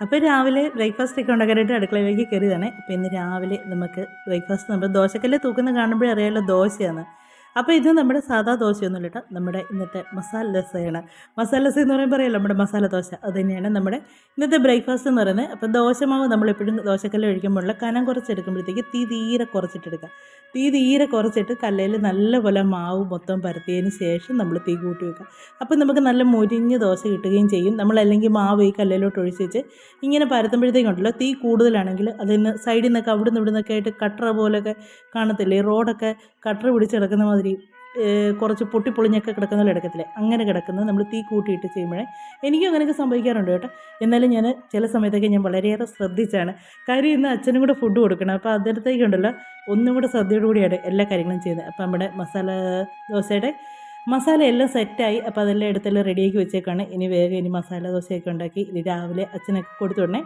അപ്പോൾ രാവിലെ ബ്രേക്ക്ഫാസ്റ്റൊക്കെ ഉണ്ടാക്കാനായിട്ട് അടുക്കളയിലേക്ക് കയറിയതാണ്. അപ്പോൾ ഇന്ന് രാവിലെ നമുക്ക് ബ്രേക്ക്ഫാസ്റ്റ് നമ്മൾ ദോശക്കല്ല് തൂക്കുന്ന കാണുമ്പോഴേ അറിയാമല്ലോ ദോശയാണ്. അപ്പോൾ ഇത് നമ്മുടെ സാധാ ദോശയൊന്നുമില്ല കേട്ടോ, നമ്മുടെ ഇന്നത്തെ മസാല ദോശയാണ്. മസാല ദോശ എന്ന് പറയുമ്പോൾ അറിയാമല്ലോ നമ്മുടെ മസാല ദോശ, അത് തന്നെയാണ് നമ്മുടെ ഇന്നത്തെ ബ്രേക്ക്ഫാസ്റ്റ് എന്ന് പറയുന്നത്. അപ്പോൾ ദോശമാവ് നമ്മളെപ്പോഴും ദോശക്കല്ല് ഒഴിക്കുമ്പോഴുള്ള കനം കുറച്ചെടുക്കുമ്പോഴത്തേക്ക് തീ തീരെ കുറച്ചിട്ടെടുക്കുക. തീ തീരെ കുറച്ചിട്ട് കല്ലയിൽ നല്ലപോലെ മാവ് മൊത്തം പരത്തിയതിന് ശേഷം നമ്മൾ തീ കൂട്ടി വെക്കുക. അപ്പോൾ നമുക്ക് നല്ല മുരിഞ്ഞ് ദോശ കിട്ടുകയും ചെയ്യും. നമ്മളല്ലെങ്കിൽ മാവ് ഈ കല്ലിലോട്ട് ഒഴിച്ച് വെച്ച് ഇങ്ങനെ പരത്തുമ്പോഴത്തേക്കുണ്ടല്ലോ, തീ കൂടുതലാണെങ്കിൽ അതിന് സൈഡിൽ നിന്നൊക്കെ അവിടെ നിന്ന് ഇവിടെ നിന്നൊക്കെ ആയിട്ട് കട്ടറ പോലെയൊക്കെ കാണത്തില്ലേ, റോഡൊക്കെ കട്ടർ പിടിച്ച് കിടക്കുന്ന മാതിരി കുറച്ച് പൊട്ടിപ്പൊളിഞ്ഞൊക്കെ കിടക്കുന്ന പോലെ കിടക്കത്തില്ലേ, അങ്ങനെ കിടക്കുന്നത് നമ്മൾ തീ കൂട്ടിയിട്ട് ചെയ്യുമ്പോഴേ എനിക്കും അങ്ങനെയൊക്കെ സംഭവിക്കാറുണ്ട് കേട്ടോ. എന്നാലും ഞാൻ ചില സമയത്തൊക്കെ ഞാൻ വളരെയേറെ ശ്രദ്ധിച്ചാണ്. കാര്യം ഇന്ന് അച്ഛനും കൂടെ ഫുഡ് കൊടുക്കണം. അപ്പോൾ അതിനകത്തേക്കുണ്ടല്ലോ ഒന്നും കൂടെ ശ്രദ്ധയോടുകൂടിയാണ് എല്ലാ കാര്യങ്ങളും ചെയ്യുന്നത്. അപ്പോൾ നമ്മുടെ മസാല ദോശയുടെ മസാല എല്ലാം സെറ്റായി. അപ്പോൾ അതെല്ലാം എടുത്തെല്ലാം റെഡിയാക്കി വെച്ചേക്കാണ്. ഇനി മസാല ദോശയൊക്കെ ഉണ്ടാക്കി ഇനി രാവിലെ അച്ഛനൊക്കെ കൊടുത്തു വിടണേ.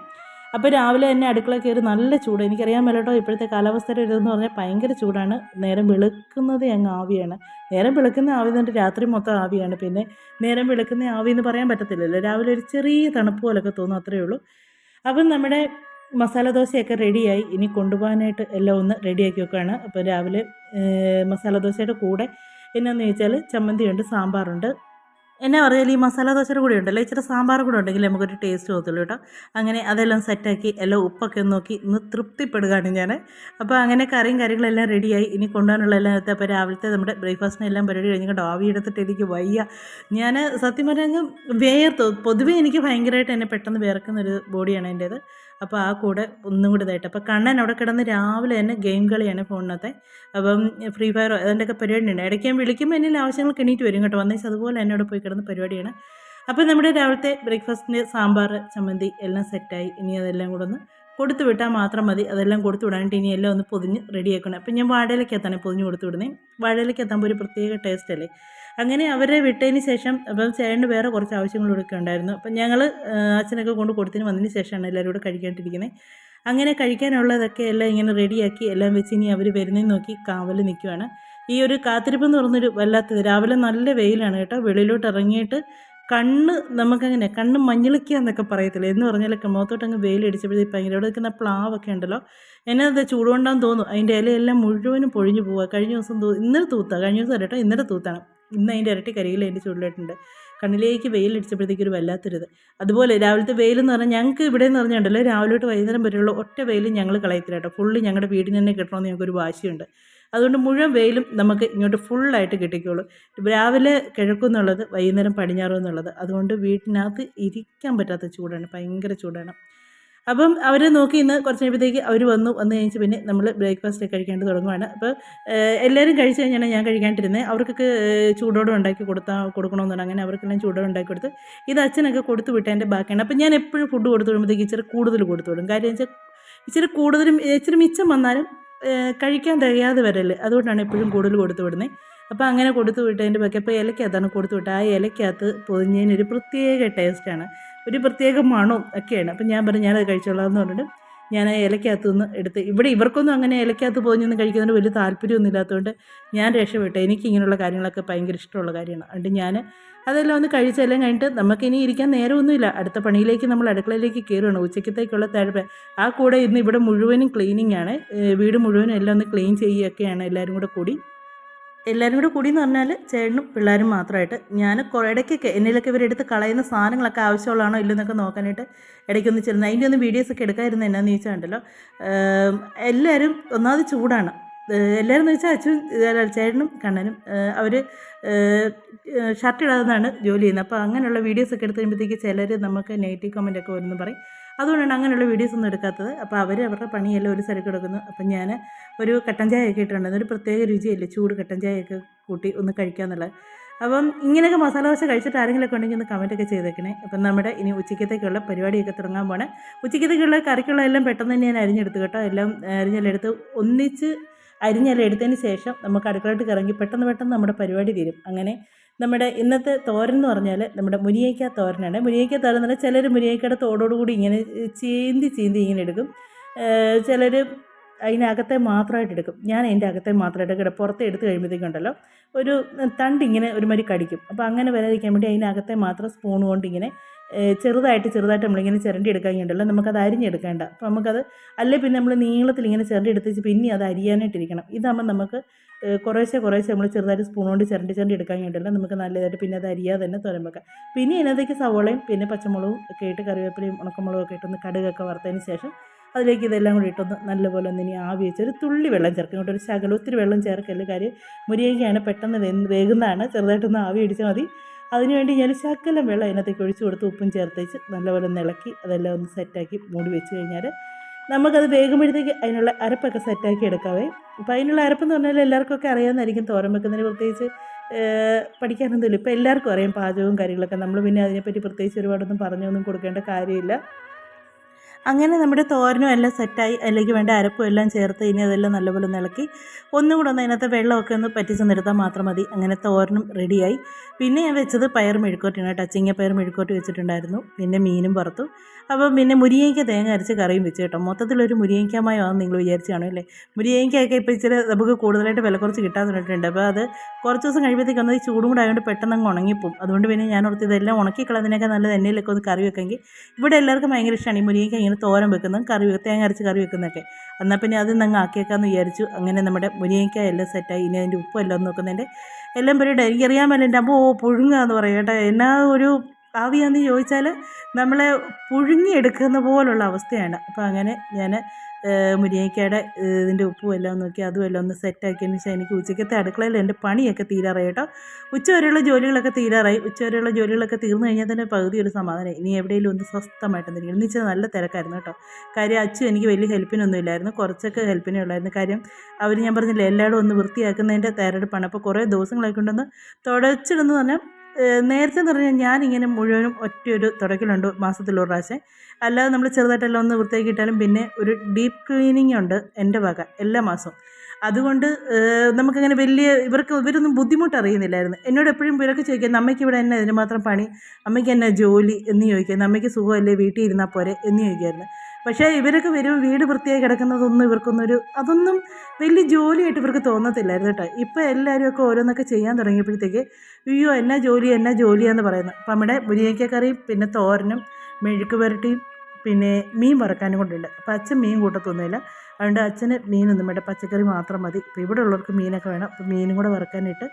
അപ്പോൾ രാവിലെ തന്നെ അടുക്കള കയറി നല്ല ചൂട്. എനിക്കറിയാൻ മേലോട്ടോ, ഇപ്പോഴത്തെ കാലാവസ്ഥയുടെ ഇതെന്ന് പറഞ്ഞാൽ ഭയങ്കര ചൂടാണ്. നേരം വെളുക്കുന്നതേ അങ്ങ് ആവിയാണ്. നേരം വെളുക്കുന്ന ആവി എന്നിട്ട് രാത്രി മൊത്തം ആവിയാണ്. പിന്നെ നേരം വെളുക്കുന്ന ആവി എന്ന് പറയാൻ പറ്റത്തില്ലല്ലോ. രാവിലെ ഒരു ചെറിയ തണുപ്പ് പോലൊക്കെ തോന്നും, അത്രയേ ഉള്ളൂ. അപ്പം നമ്മുടെ മസാല ദോശയൊക്കെ റെഡിയായി. ഇനി കൊണ്ടുപോകാനായിട്ട് എല്ലാം ഒന്ന് റെഡിയാക്കി വെക്കുകയാണ്. അപ്പോൾ രാവിലെ മസാല ദോശയുടെ കൂടെ എന്നാന്ന് ചോദിച്ചാൽ ചമ്മന്തിയുണ്ട്, സാമ്പാറുണ്ട്. എന്നാ പറഞ്ഞാൽ ഈ മസാല ദോശയുടെ കൂടെ ഉണ്ടല്ലോ ഇച്ചിരി സാമ്പാർ കൂടെ ഉണ്ടെങ്കിൽ നമുക്കൊരു ടേസ്റ്റ് തോന്നുള്ളൂ കേട്ടോ. അങ്ങനെ അതെല്ലാം സെറ്റാക്കി എല്ലാം ഉപ്പൊക്കെ നോക്കി ഇന്ന് തൃപ്തിപ്പെടുകയാണ് ഞാൻ. അപ്പോൾ അങ്ങനെ കറിയും കാര്യങ്ങളെല്ലാം റെഡിയായി. ഇനി കൊണ്ടുപോകാനുള്ള എല്ലാം എടുത്ത് അപ്പോൾ രാവിലത്തെ നമ്മുടെ ബ്രേക്ക്ഫാസ്റ്റിന് എല്ലാം പരിപാടി കഴിഞ്ഞ് കേട്ടോ. ആവി എടുത്തിട്ട് എനിക്ക് വയ്യ. ഞാൻ സത്യം പറഞ്ഞാൽ വേർത്ത്. പൊതുവേ എനിക്ക് ഭയങ്കരമായിട്ട് എന്നെ പെട്ടെന്ന് വിയർക്കുന്നൊരു ബോഡിയാണ് എൻ്റേത്. അപ്പോൾ ആ കൂടെ ഒന്നും കൂടി ഇതായിട്ട് അപ്പോൾ കണ്ണൻ അവിടെ കിടന്ന് രാവിലെ തന്നെ ഗെയിം കളിയാണ് ഫോണിനകത്തെ. അപ്പം ഫ്രീ ഫയറോ അതിൻ്റെയൊക്കെ പരിപാടിയുണ്ട്. ഇടയ്ക്ക് ഞാൻ വിളിക്കുമ്പോൾ എന്നിൽ ആവശ്യങ്ങൾക്ക് എണീറ്റ് വരും കേട്ടോ. വന്നേച്ച് അതുപോലെ എന്നോട് പോയി കിടന്ന പരിപാടിയാണ്. അപ്പോൾ നമ്മുടെ രാവിലത്തെ ബ്രേക്ക്ഫാസ്റ്റിന് സാമ്പാർ, ചമ്മന്തി എല്ലാം സെറ്റായി. ഇനി അതെല്ലാം കൂടെ ഒന്ന് കൊടുത്തു വിട്ടാൽ മാത്രം മതി. അതെല്ലാം കൊടുത്തു വിടാനായിട്ട് ഇനി എല്ലാം ഒന്ന് പൊതിഞ്ഞ് റെഡിയാക്കണം. അപ്പം ഞാൻ വാഴയിലേക്കെത്താണ് പൊതിഞ്ഞ് കൊടുത്തു വിടുന്നത്. വാഴയിലേക്കെത്താകുമ്പോൾ ഒരു പ്രത്യേക ടേസ്റ്റ് അല്ലേ. അങ്ങനെ അവരെ വിട്ടതിന് ശേഷം അപ്പം ചേട്ടന് വേറെ കുറച്ച് ആവശ്യങ്ങളൊക്കെ ഉണ്ടായിരുന്നു. അപ്പം ഞങ്ങൾ അച്ഛനൊക്കെ കൊണ്ട് കൊടുത്തിന് വന്നതിന് ശേഷമാണ് എല്ലാവരും കൂടെ കഴിക്കാണ്ടിരിക്കുന്നത്. അങ്ങനെ കഴിക്കാനുള്ളതൊക്കെ എല്ലാം ഇങ്ങനെ റെഡിയാക്കി എല്ലാം വെച്ച് ഇനി അവർ വരുന്നതെന്ന് നോക്കി കാവൽ നിൽക്കുവാണ്. ഈ ഒരു കാത്തിരിപ്പ് എന്ന് പറഞ്ഞൊരു വല്ലാത്തത്. രാവിലെ നല്ല വെയിലാണ് കേട്ടോ. വെളിയിലോട്ട് ഇറങ്ങിയിട്ട് നമുക്കങ്ങനെ കണ്ണ് മഞ്ഞളിക്കുക എന്നൊക്കെ പറയത്തില്ല എന്ന് പറഞ്ഞാൽ മുഖത്തോട്ടങ്ങ് വെയിലടിച്ചപ്പോഴത്തേക്ക് ഭയങ്കര ഇവിടെ നിൽക്കുന്ന പ്ലാവൊക്കെ ഉണ്ടല്ലോ, എന്നത് ചൂടുകൊണ്ടാന്ന് തോന്നും. അതിൻ്റെ ഇലയെല്ലാം മുഴുവനും പൊഴിഞ്ഞു പോവുക. കഴിഞ്ഞ ദിവസം ഇന്നലെ തൂത്താണ്, കഴിഞ്ഞ ദിവസം കേട്ടോ ഇന്നലെ തൂത്താണ്. ഇന്ന് അതിൻ്റെ ഇരട്ടി കരിയിൽ അതിൻ്റെ ചൂടിലായിട്ടുണ്ട്. കണ്ണിലേക്ക് വെയിലടിച്ചപ്പോഴത്തേക്ക് ഒരു വല്ലാത്തൊരിത്. അതുപോലെ രാവിലത്തെ വെയിലെന്ന് പറഞ്ഞാൽ ഞങ്ങൾക്ക് ഇവിടെ എന്ന് പറഞ്ഞിട്ടുണ്ടല്ലോ, രാവിലെ തൊട്ട് വൈകുന്നേരം വരെയുള്ള ഒറ്റ വെയിലും ഞങ്ങൾ കളയത്തില്ല കേട്ടോ. ഫുള്ള് ഞങ്ങളുടെ വീടിന് തന്നെ കിട്ടണമെന്ന് ഞങ്ങൾക്കൊരു വാശിയുണ്ട്. അതുകൊണ്ട് മുഴുവൻ വെയിലും നമുക്ക് ഇങ്ങോട്ട് ഫുള്ളായിട്ട് കിട്ടിക്കോളും. രാവിലെ കിഴക്കുന്നുള്ളത് വൈകുന്നേരം പടിഞ്ഞാറും എന്നുള്ളത്. അതുകൊണ്ട് വീട്ടിനകത്ത് ഇരിക്കാൻ പറ്റാത്ത ചൂടാണ്, ഭയങ്കര ചൂടാണ്. അപ്പം അവരെ നോക്കി ഇന്ന് കുറച്ച് കഴിയുമ്പോഴത്തേക്ക് അവർ വന്നു കഴിഞ്ഞ് പിന്നെ നമ്മൾ ബ്രേക്ക്ഫാസ്റ്റ് കഴിക്കേണ്ടി തുടങ്ങുവാണ്. അപ്പോൾ എല്ലാവരും കഴിച്ച് കഴിഞ്ഞാണ് ഞാൻ കഴിക്കാണ്ടിരുന്നത്. അവർക്കൊക്കെ ചൂടോടെ ഉണ്ടാക്കി കൊടുക്കണമെന്നുണ്ട്. അങ്ങനെ അവർക്കെല്ലാം ചൂടോടെ ഉണ്ടാക്കി കൊടുത്ത് ഇത് അച്ഛനൊക്കെ കൊടുത്തു വിട്ടതിൻ്റെ ബാക്കിയാണ്. അപ്പം ഞാൻ എപ്പോഴും ഫുഡ് കൊടുത്തു വിടുമ്പോഴത്തേക്ക് ഇച്ചിരി കൂടുതൽ കൊടുത്തു വിടും. കാര്യം വെച്ചാൽ ഇച്ചിരി കൂടുതലും ഇച്ചിരി മിച്ചം വന്നാലും കഴിക്കാൻ തികയാതെ വരല്ലേ, അതുകൊണ്ടാണ് എപ്പോഴും കൂടുതൽ കൊടുത്തു വിടുന്നത്. അപ്പോൾ അങ്ങനെ കൊടുത്തു വിട്ടതിൻ്റെ ബാക്കി അപ്പോൾ ഇലക്കകത്താണ് കൊടുത്തു വിട്ടത്. ആ ഇലക്കകത്ത് പൊതിഞ്ഞതിനൊരു പ്രത്യേക ടേസ്റ്റാണ്, ഒരു പ്രത്യേക മണവും ഒക്കെയാണ്. അപ്പം ഞാൻ പറഞ്ഞു ഞാനത് കഴിച്ചോളാം എന്ന് പറഞ്ഞിട്ട് ഞാൻ ആ ഇലക്കകത്തു നിന്ന് എടുത്ത്, ഇവിടെ ഇവർക്കൊന്നും അങ്ങനെ ഇലക്കകത്ത് പൊതിഞ്ഞൊന്നും കഴിക്കുന്നതിന് വലിയ താല്പര്യമൊന്നും ഇല്ലാത്തതുകൊണ്ട് ഞാൻ രക്ഷപ്പെട്ടു. എനിക്ക് ഇങ്ങനെയുള്ള കാര്യങ്ങളൊക്കെ ഭയങ്കര ഇഷ്ടമുള്ള കാര്യമാണ്. അതുകൊണ്ട് ഞാൻ അതെല്ലാം ഒന്ന് കഴിച്ചെല്ലാം കഴിഞ്ഞിട്ട് നമുക്കിനി ഇരിക്കാൻ നേരമൊന്നുമില്ല. അടുത്ത പണിയിലേക്ക് നമ്മൾ അടുക്കളയിലേക്ക് കയറുകയാണ്. ഉച്ചക്കത്തേക്കുള്ള തഴപ്പ് ആ കൂടെ ഇന്ന് ഇവിടെ മുഴുവനും ക്ലീനിങ് ആണ്. വീട് മുഴുവനും എല്ലാം ഒന്ന് ക്ലീൻ ചെയ്യുകയൊക്കെയാണ് എല്ലാവരും കൂടി എന്ന് പറഞ്ഞാൽ ചേട്ടനും പിള്ളേരും മാത്രമായിട്ട്. ഞാൻ ഇടയ്ക്കൊക്കെ എന്നിലൊക്കെ ഇവരെടുത്ത് കളയുന്ന സാധനങ്ങളൊക്കെ ആവശ്യമുള്ളതാണോ ഇല്ലെന്നൊക്കെ നോക്കാനായിട്ട് ഇടയ്ക്കൊന്ന് ചെല്ലുന്നത്. അതിൻ്റെ ഒന്ന് വീഡിയോസൊക്കെ എടുക്കാമായിരുന്നു. എന്നാന്ന് ചോദിച്ചാൽ എല്ലാവരും ഒന്നാമത് ചൂടാണ്. എല്ലാവരും എന്ന് വെച്ചാൽ ചേട്ടനും കണ്ണനും അവർ ഷർട്ട് ഇടാതെന്നാണ് ജോലി ചെയ്യുന്നത്. അപ്പോൾ അങ്ങനെയുള്ള വീഡിയോസൊക്കെ എടുത്ത് കഴിയുമ്പോഴത്തേക്ക് ചിലർ നമുക്ക് നെഗറ്റീവ് കമൻറ്റൊക്കെ വരുന്നു പറയും. അതുകൊണ്ടാണ് അങ്ങനെയുള്ള വീഡിയോസൊന്നും എടുക്കാത്തത്. അപ്പോൾ അവരുടെ പണിയെല്ലാം ഒരു സ്ഥലത്ത് കിടക്കുന്നു. അപ്പം ഞാൻ ഒരു കട്ടൻ ചായയൊക്കെ ഇട്ടിട്ടുണ്ട്. ഒരു പ്രത്യേക രുചിയല്ലേ ചൂട് കട്ടൻ ചായയൊക്കെ കൂട്ടി ഒന്ന് കഴിക്കാമെന്നുള്ളത്. അപ്പം ഇങ്ങനെയൊക്കെ മസാല ദോശ കഴിച്ചിട്ട് ആരെങ്കിലുമൊക്കെ ഉണ്ടെങ്കിൽ ഒന്ന് കമൻറ്റൊക്കെ ചെയ്തേക്കണേ. അപ്പം നമ്മുടെ ഇനി ഉച്ചക്കത്തേക്കുള്ള പരിപാടിയൊക്കെ തുടങ്ങാൻ പോണേ. ഉച്ചക്കത്തേക്കുള്ള കറിക്കുള്ള എല്ലാം പെട്ടെന്ന് തന്നെ ഞാൻ അരിഞ്ഞെടുത്തു കേട്ടോ. എല്ലാം അരിഞ്ഞെല്ലാം ഒന്നിച്ച് അരിഞ്ഞെല്ലാം എടുത്തതിന് ശേഷം നമുക്ക് അടുക്കളയിട്ട് ഇറങ്ങി പെട്ടെന്ന് നമ്മുടെ പരിപാടി തീരും. അങ്ങനെ നമ്മുടെ ഇന്നത്തെ തോരൻ എന്ന് പറഞ്ഞാൽ നമ്മുടെ മുരിങ്ങയ്ക്ക തോരനാണ്. മുരിങ്ങയ്ക്ക തോരൻ എന്ന് പറഞ്ഞാൽ ചിലർ മുരിങ്ങയ്ക്കയുടെ തോടോടുകൂടി ഇങ്ങനെ ചീന്തി ഇങ്ങനെ എടുക്കും. ചിലർ അതിനകത്തെ മാത്രമായിട്ട് എടുക്കും. ഞാൻ അതിൻ്റെ അകത്തെ മാത്രമായിട്ട് എടുക്കും. പുറത്ത് എടുത്ത് കഴിയുമ്പോഴത്തേക്കുണ്ടല്ലോ ഒരു തണ്ടിങ്ങനെ ഒരുമാതിരി കടിക്കും. അപ്പോൾ അങ്ങനെ വരാതിരിക്കാൻ വേണ്ടി അതിനകത്തെ മാത്രം സ്പൂൺ കൊണ്ട് ഇങ്ങനെ ചെറുതായിട്ട് നമ്മളിങ്ങനെ ചിരണ്ടി എടുക്കാൻ വേണ്ടിയല്ലോ നമുക്കത് അരിഞ്ഞെടുക്കേണ്ട. അപ്പോൾ നമുക്കത് അല്ലേ പിന്നെ നമ്മൾ നീളത്തിൽ ഇങ്ങനെ ചിരണ്ടി എടുത്തേച്ച് പിന്നെ അത് അരിയാനായിട്ടിരിക്കണം. ഇതാകുമ്പോൾ നമുക്ക് കുറേശ്ശെ നമ്മൾ ചെറുതായിട്ട് സ്പൂൺ കൊണ്ട് ചിരണ്ടി എടുക്കാൻ വേണ്ടിയല്ലോ നമുക്ക് നല്ലതായിട്ട് പിന്നെ അത് അരിയാതെ തന്നെ തോരൻ വെക്കാം. പിന്നെ ഇതിനകത്തേക്ക് സവോളയും പിന്നെ പച്ചമുളകും ഒക്കെ ഇട്ട് കറിവേപ്പിലയും ഉണക്കമുളകും ഒക്കെ ഇട്ടൊന്ന് കടുകൊക്കെ വറുത്തതിന് ശേഷം അതിലേക്ക് ഇതെല്ലാം കൂടി ഇട്ടൊന്ന് നല്ലപോലെ ഒന്ന് ഇനി ആവി വെച്ച് ഒരു തുള്ളി വെള്ളം ചേർക്കും. ഇങ്ങോട്ട് ഒരു ശകലം ഒത്തിരി വെള്ളം ചേർക്കല്. കാര്യം മുരിങ്ങയ്ക്കാണ് പെട്ടെന്ന് വേകുന്നതാണ്. ചെറുതായിട്ടൊന്ന് ആവി അടിച്ചാൽ മതി. അതിനുവേണ്ടി ഞാൻ ശകലം വെള്ളം അതിനകത്തേക്ക് ഒഴിച്ച് കൊടുത്ത് ഉപ്പും ചേർത്തേച്ച് നല്ലപോലെ ഇളക്കി അതെല്ലാം ഒന്ന് സെറ്റാക്കി മൂടി വെച്ച് കഴിഞ്ഞാൽ നമുക്കത് വേകുമ്പോഴത്തേക്ക് അതിനുള്ള അരപ്പൊക്കെ സെറ്റാക്കി എടുക്കാവേ. അപ്പോൾ അതിനുള്ള അരപ്പെന്ന് പറഞ്ഞാൽ എല്ലാവർക്കൊക്കെ അറിയാമെന്നായിരിക്കും. തോരൻ വെക്കുന്നതിന് പ്രത്യേകിച്ച് പഠിക്കാനൊന്നുമില്ല. ഇപ്പോൾ എല്ലാവർക്കും അറിയാം പാചകവും കാര്യങ്ങളൊക്കെ. നമ്മൾ പിന്നെ അതിനെപ്പറ്റി പ്രത്യേകിച്ച് ഒരുപാടൊന്നും പറഞ്ഞൊന്നും കൊടുക്കേണ്ട കാര്യമില്ല. അങ്ങനെ നമ്മുടെ തോരനും എല്ലാം സെറ്റായി അതിലേക്ക് വേണ്ട അരപ്പും എല്ലാം ചേർത്ത് ഇനി അതെല്ലാം നല്ലപോലെ ഇളക്കി ഒന്നും കൂടെ ഒന്ന് അതിനകത്ത് വെള്ളമൊക്കെ ഒന്ന് പറ്റിച്ച് നിർത്താൻ മാത്രം മതി. അങ്ങനെ തോരനും റെഡിയായി. പിന്നെ ഞാൻ വെച്ചത് പയർ മെഴുക്കോട്ടിയാണ്. ടച്ചിങ്ങ പയർ മെഴുക്കോട്ടി വെച്ചിട്ടുണ്ടായിരുന്നു. പിന്നെ മീനും വറുത്തു. അപ്പം പിന്നെ മുരിങ്ങയ്ക്ക തേങ്ങ അരച്ച് കറിയും വെച്ച് കേട്ടോ. മൊത്തത്തിലൊരു മുരിങ്ങയ്ക്കാമയമാണെന്ന് നിങ്ങൾ വിചാരിച്ച് കാണും അല്ലേ. മുരിങ്ങയ്ക്കൊക്കെ ഇപ്പോൾ ഇച്ചിരി നമുക്ക് കൂടുതലായിട്ട് വില കുറച്ച് കിട്ടാൻ തുടങ്ങിയിട്ടുണ്ട്. അപ്പോൾ അത് കുറച്ച് ദിവസം കഴിയുമ്പോഴത്തേക്ക് ഒന്ന് ചൂടും കൂടെ ആയതുകൊണ്ട് പെട്ടെന്ന് അങ്ങ് ഉണങ്ങിപ്പോവും. അതുകൊണ്ട് പിന്നെ ഞാൻ ഓർത്ത് ഇതെല്ലാം ഉണക്കിക്കളതിനൊക്കെ നല്ലത് എണ്ണയിലൊക്കെ ഒന്ന് കറി വെക്കെങ്കിൽ ഇവിടെ എല്ലാവർക്കും ഭയങ്കര ഇഷ്ടമാണ് ഈ മുരിങ്ങയ്ക്ക ഇങ്ങനെ തോരൻ വെക്കുന്നതും തേങ്ങ അരച്ച് കറി വെക്കുന്നതൊക്കെ. എന്നാൽ പിന്നെ അത് അങ്ങ് ആക്കിയേക്കാമെന്ന് വിചാരിച്ചു. അങ്ങനെ നമ്മുടെ മുരിങ്ങയ്ക്ക എല്ലാം സെറ്റായി. ഇനി അതിൻ്റെ ഉപ്പും എല്ലാം നോക്കുന്നതിൻ്റെ എല്ലാം പരിപാടി എനിക്കറിയാമല്ലോ. എൻ്റെ അമ്മ പുഴുങ്ങുക എന്ന് പറയും കേട്ടോ. എന്നാ ഒരു ആവിയാന്ന് ചോദിച്ചാൽ നമ്മളെ പുഴുങ്ങിയെടുക്കുന്ന പോലുള്ള അവസ്ഥയാണ്. അപ്പോൾ അങ്ങനെ ഞാൻ മുരിങ്ങയ്ക്കയുടെ ഇതിൻ്റെ ഉപ്പും എല്ലാം നോക്കി അതും എല്ലാം ഒന്ന് സെറ്റാക്കിയതിന് ശേഷം എനിക്ക് ഉച്ചയ്ക്കത്തെ അടുക്കളയിൽ എൻ്റെ പണിയൊക്കെ തീരാറായി കേട്ടോ. ഉച്ചവരെയുള്ള ജോലികളൊക്കെ തീരാറായി. ഉച്ചവരെയുള്ള ജോലികളൊക്കെ തീർന്നു കഴിഞ്ഞാൽ തന്നെ പകുതി ഒരു സമാധാനം. ഇനി എവിടെയെങ്കിലും ഒന്ന് സ്വസ്ഥമായിട്ട് നിൽക്കണം. എന്ന് വെച്ചാൽ നല്ല തിരക്കായിരുന്നു കേട്ടോ. കാര്യം അച്ഛൻ എനിക്ക് വലിയ ഹെൽപ്പിനൊന്നും ഇല്ലായിരുന്നു. കുറച്ചൊക്കെ ഹെൽപ്പിനേ ഉള്ളായിരുന്നു. കാര്യം അവർ ഞാൻ പറഞ്ഞില്ല എല്ലായിടും ഒന്ന് വൃത്തിയാക്കുന്നതിൻ്റെ തയ്യാറെടുപ്പാണ്. അപ്പോൾ കുറേ ദിവസങ്ങളായി കൊണ്ടൊന്ന് തുടച്ചിടുന്നു പറഞ്ഞാൽ നേരത്തെ എന്ന് പറഞ്ഞാൽ ഞാനിങ്ങനെ മുഴുവനും ഒറ്റയൊരു തുടക്കലുണ്ട് മാസത്തിലൊരു പ്രാവശ്യം. അല്ലാതെ നമ്മൾ ചെറുതായിട്ടെല്ലാം ഒന്ന് വൃത്തിയാക്കിയിട്ടാലും പിന്നെ ഒരു ഡീപ്പ് ക്ലീനിങ് ഉണ്ട് എൻ്റെ വക എല്ലാ മാസവും. അതുകൊണ്ട് നമുക്കങ്ങനെ ഇവരൊന്നും ബുദ്ധിമുട്ടറിയുന്നില്ലായിരുന്നു. എന്നോട് എപ്പോഴും ഇവരൊക്കെ ചോദിക്കുന്നത് അമ്മയ്ക്ക് ഇവിടെ എന്നെ ഇതിന് മാത്രം പണി, അമ്മയ്ക്ക് എന്നെ ജോലി എന്ന് ചോദിക്കുന്നത്, അമ്മയ്ക്ക് സുഖമല്ലേ വീട്ടിൽ ഇരുന്നാൽ പോരെ എന്ന് ചോദിക്കുമായിരുന്നു. പക്ഷേ ഇവരൊക്കെ വരുമ്പോൾ വീട് വൃത്തിയായി കിടക്കുന്നതൊന്നും അതൊന്നും വലിയ ജോലിയായിട്ട് ഇവർക്ക് തോന്നത്തില്ലായിരുന്നു കേട്ടോ. ഇപ്പോൾ എല്ലാവരും ഒക്കെ ഓരോന്നൊക്കെ ചെയ്യാൻ തുടങ്ങിയപ്പോഴത്തേക്ക് അയ്യോ എന്നാ ജോലിയാന്ന് പറയുന്നത്. അപ്പം നമ്മുടെ മുരിങ്ങയ്ക്ക കറിയും പിന്നെ തോരനും മെഴുക്ക് പുരട്ടിയും പിന്നെ മീൻ വറക്കാനും കൊണ്ടുണ്ട്. അപ്പോൾ അച്ഛൻ മീൻ കൂട്ടത്തൊന്നുമില്ല. അതുകൊണ്ട് അച്ഛന് മീനൊന്നും വേണ്ട, പച്ചക്കറി മാത്രം മതി. ഇപ്പോൾ ഇവിടെ ഉള്ളവർക്ക് മീനൊക്കെ വേണം. അപ്പോൾ മീനും കൂടെ വറക്കാനായിട്ട്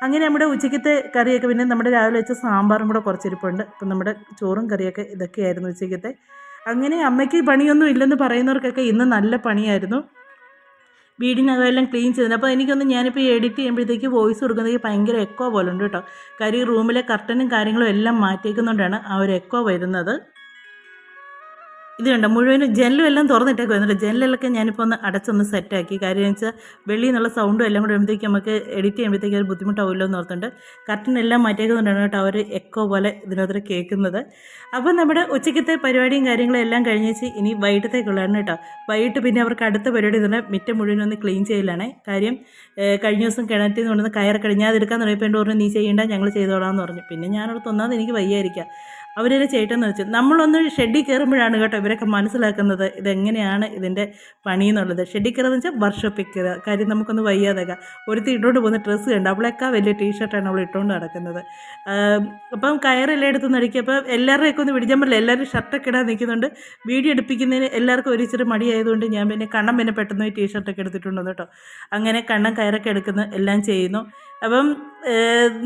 അങ്ങനെ നമ്മുടെ ഉച്ചയ്ക്കത്തെ കറിയൊക്കെ പിന്നെ നമ്മുടെ രാവിലെ വെച്ച സാമ്പാറും കൂടെ കുറച്ചിരിപ്പുണ്ട്. അപ്പം നമ്മുടെ ചോറും കറിയൊക്കെ ഇതൊക്കെയായിരുന്നു ഉച്ചയ്ക്കത്തെ. അങ്ങനെ അമ്മയ്ക്ക് പണിയൊന്നും ഇല്ലെന്ന് പറയുന്നവർക്കൊക്കെ ഇന്ന് നല്ല പണിയായിരുന്നു. വീടിനകമെല്ലാം ക്ലീൻ ചെയ്തത്. അപ്പോൾ എനിക്കൊന്ന് ഞാനിപ്പോൾ എഡിറ്റ് ചെയ്യുമ്പോഴത്തേക്ക് വോയിസ് കൊടുക്കുന്നതിന് ഭയങ്കര എക്കോ പോലെ ഉണ്ട് കേട്ടോ. കാര്യം റൂമിലെ കർട്ടനും കാര്യങ്ങളും എല്ലാം മാറ്റിയേക്കുന്നതുകൊണ്ടാണ് ആ ഒരു എക്കോ വരുന്നത്. ഇത് കണ്ടോ മുഴുവനും ജനലും എല്ലാം തുറന്നിട്ടേക്ക് വരുന്നുണ്ട്. ജനലൊക്കെ ഞാനിപ്പോൾ ഒന്ന് അടച്ചൊന്ന് സെറ്റാക്കി. കാര്യം എന്ന് വെച്ചാൽ വെളിയിൽ നിന്നുള്ള സൗണ്ടും എല്ലാം കൂടെ വരുമ്പോഴത്തേക്ക് നമുക്ക് എഡിറ്റ് ചെയ്യുമ്പോഴത്തേക്ക് ഒരു ബുദ്ധിമുട്ടാവില്ലോ എന്ന് ഓർത്തുണ്ട് കർട്ടനെല്ലാം മാറ്റിയേക്കുന്നതുകൊണ്ടാണ് കേട്ടോ അവർ എക്കോ പോലെ ഇതിനകത്ത് കേൾക്കുന്നത്. അപ്പോൾ നമ്മുടെ ഉച്ചയ്ക്കത്തെ പരിപാടിയും കാര്യങ്ങളും എല്ലാം കഴിഞ്ഞേച്ച് ഇനി വൈകിട്ടത്തേക്കുള്ളതാണ് കേട്ടോ. വൈകിട്ട് പിന്നെ അവർക്ക് അടുത്ത പരിപാടി തന്നെ മിറ്റം മുഴുവൻ ഒന്ന് ക്ലീൻ ചെയ്യലാണ്. കാര്യം കഴിഞ്ഞ ദിവസം കിണറ്റിൽ നിന്ന് കൊണ്ടുവന്ന് കയറൊക്കെ ഞാൻ അതെടുക്കാൻ തുടങ്ങിയപ്പോൾ പറഞ്ഞു നീ ചെയ്യേണ്ട ഞങ്ങൾ ചെയ്തോളാം എന്ന് പറഞ്ഞു. പിന്നെ ഞാനവിടെ ഒന്നാമത് എനിക്ക് വയ്യായിരിക്കാം. അവരെ ചെയ്യട്ടെന്ന് വെച്ചു. നമ്മളൊന്ന് ഷെഡിൽ കയറുമ്പോഴാണ് കേട്ടോ ഇവരൊക്കെ മനസ്സിലാക്കുന്നത് ഇതെങ്ങനെയാണ് ഇതിൻ്റെ പണിയെന്നുള്ളത്. ഷെഡിൽ കയറുക എന്ന് വെച്ചാൽ വർക്ക്ഷോപ്പിൽ കയറുക. കാര്യം നമുക്കൊന്ന് വയ്യാതൊക്കെ ഒരുത്തി ഇട്ടുകൊണ്ട് പോകുന്ന ഡ്രസ്സ് കണ്ട് അവളേക്കാ വലിയ ടീഷർട്ടാണ് അവൾ ഇട്ടുകൊണ്ട് നടക്കുന്നത്. അപ്പം കയറെല്ലാം എടുത്ത് നടിക്കുക. എല്ലാവരുടെയൊക്കെ ഒന്ന് പിടിച്ചാൽ പറ്റില്ല. എല്ലാവരും ഷർട്ടൊക്കെ ഇടാൻ നിൽക്കുന്നുണ്ട്. വീഡിയോ എടുപ്പിക്കുന്നതിന് എല്ലാവർക്കും ഒരു ഇച്ചിരി മടിയായതുകൊണ്ട് ഞാൻ പിന്നെ കണ്ണം പിന്നെ പെട്ടെന്ന് ഈ ടീഷർട്ടൊക്കെ എടുത്തിട്ടുണ്ടെന്ന് കേട്ടോ. അങ്ങനെ കണ്ണം കയറൊക്കെ എടുക്കുന്നു എല്ലാം ചെയ്യുന്നു. അപ്പം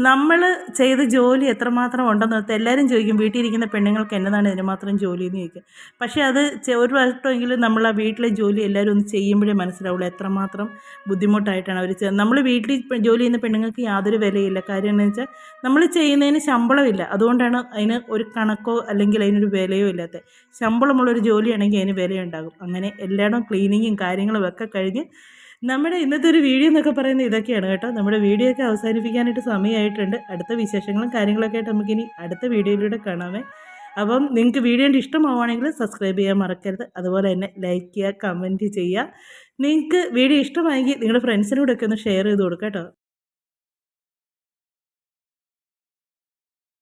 നമ്മൾ ചെയ്ത ജോലി എത്രമാത്രം ഉണ്ടെന്ന് ഓർത്ത് എല്ലാവരും ചോദിക്കും വീട്ടിലിരിക്കുന്ന പെണ്ണുങ്ങൾക്ക് എന്നതാണ് ഇതിന് മാത്രം ജോലി എന്ന് ചോദിക്കും. പക്ഷേ അത് ഒരു വട്ടമെങ്കിലും നമ്മൾ ആ വീട്ടിലെ ജോലി എല്ലാവരും ഒന്ന് ചെയ്യുമ്പോഴേ മനസ്സിലാവുള്ളൂ എത്രമാത്രം ബുദ്ധിമുട്ടായിട്ടാണ് അവർ ചെയ്യുന്നത്. നമ്മൾ വീട്ടിൽ ജോലി ചെയ്യുന്ന പെണ്ണുങ്ങൾക്ക് യാതൊരു വിലയില്ല. കാര്യം എന്താണെന്ന് വെച്ചാൽ നമ്മൾ ചെയ്യുന്നതിന് ശമ്പളമില്ല. അതുകൊണ്ടാണ് അതിന് ഒരു കണക്കോ അല്ലെങ്കിൽ അതിനൊരു വിലയോ ഇല്ലാത്തത്. ശമ്പളമുള്ളൊരു ജോലിയാണെങ്കിൽ അതിന് വിലയുണ്ടാകും. അങ്ങനെ എല്ലായിടവും ക്ലീനിങ്ങും കാര്യങ്ങളും ഒക്കെ കഴിഞ്ഞ് നമ്മുടെ ഇന്നത്തെ ഒരു വീഡിയോ എന്നൊക്കെ പറയുന്നത് ഇതൊക്കെയാണ് കേട്ടോ. നമ്മുടെ വീഡിയോ ഒക്കെ അവസാനിപ്പിക്കാനായിട്ട് സമയമായിട്ടുണ്ട്. അടുത്ത വിശേഷങ്ങളും കാര്യങ്ങളൊക്കെ ആയിട്ട് നമുക്കിനി അടുത്ത വീഡിയോയിലൂടെ കാണാമേ. അപ്പം നിങ്ങൾക്ക് വീഡിയോ ഇഷ്ടമാവുകയാണെങ്കിൽ സബ്സ്ക്രൈബ് ചെയ്യാൻ മറക്കരുത്. അതുപോലെ തന്നെ ലൈക്ക് ചെയ്യുക, കമൻറ്റ് ചെയ്യുക. നിങ്ങൾക്ക് വീഡിയോ ഇഷ്ടമായെങ്കിൽ നിങ്ങളുടെ ഫ്രണ്ട്സിനോടൊക്കെ ഒന്ന് ഷെയർ ചെയ്ത് കൊടുക്കാം കേട്ടോ.